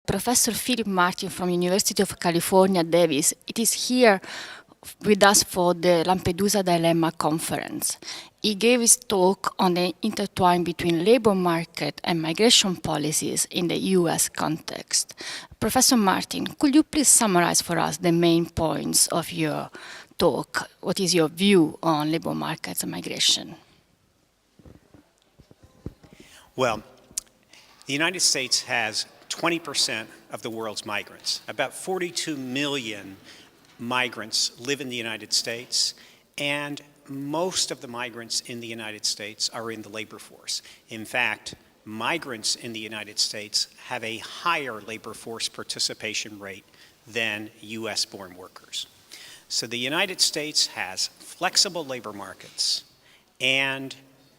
Professor Philip Martin from University of California, Davis. It is here with us for the Lampedusa Dilemma conference. He gave his talk on the intertwine between labor market and migration policies in the US context. Professor Martin, could you please summarize for us the main points of your talk? What is your view on labor markets and migration? Well, the United States has 20% of the world's migrants. About 42 million migrants live in the United States, and most of the migrants in the United States are in the labor force. In fact, migrants in the United States have a higher labor force participation rate than US-born workers. So the United States has flexible labor markets and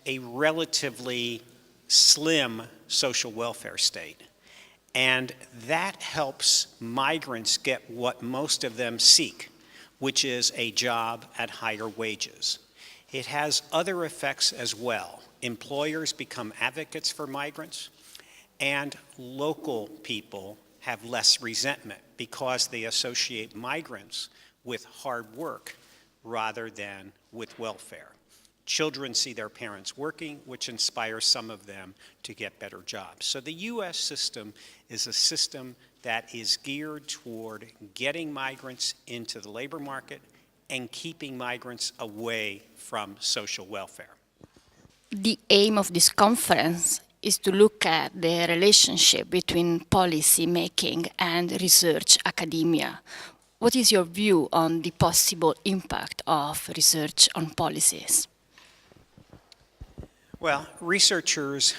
a relatively slim social welfare state. And that helps migrants get what most of them seek, which is a job at higher wages. It has other effects as well. Employers become advocates for migrants, and local people have less resentment because they associate migrants with hard work rather than with welfare. Children see their parents working, which inspires some of them to get better jobs. So the US system is a system that is geared toward getting migrants into the labor market and keeping migrants away from social welfare. The aim of this conference is to look at the relationship between policy making and research academia. What is your view on the possible impact of research on policies? Well, researchers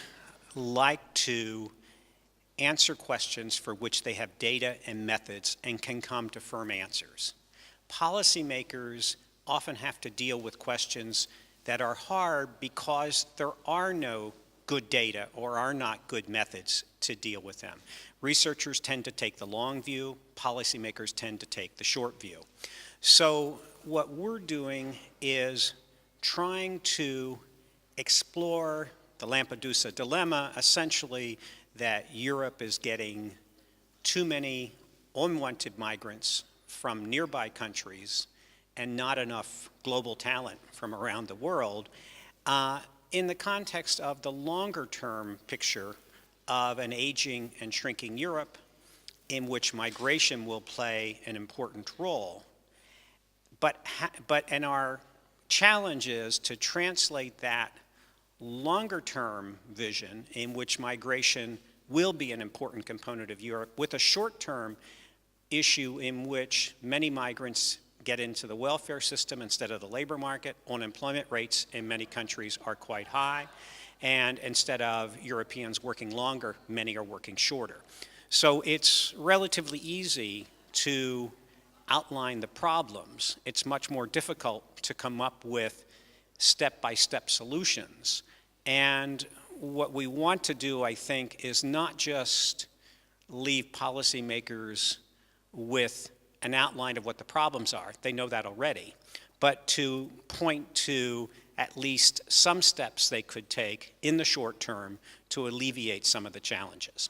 like to answer questions for which they have data and methods and can come to firm answers. Policymakers often have to deal with questions that are hard because there are no good data or are not good methods to deal with them. Researchers tend to take the long view, policymakers tend to take the short view. So what we're doing is trying to explore the Lampedusa dilemma, essentially that Europe is getting too many unwanted migrants from nearby countries and not enough global talent from around the world, in the context of the longer-term picture of an aging and shrinking Europe in which migration will play an important role. And our challenge is to translate that longer-term vision in which migration will be an important component of Europe with a short-term issue in which many migrants get into the welfare system instead of the labor market. Unemployment rates in many countries are quite high, and instead of Europeans working longer, many are working shorter. So it's relatively easy to outline the problems. It's much more difficult to come up with step-by-step solutions. And what we want to do, I think, is not just leave policymakers with an outline of what the problems are. They know that already. But to point to at least some steps they could take in the short term to alleviate some of the challenges.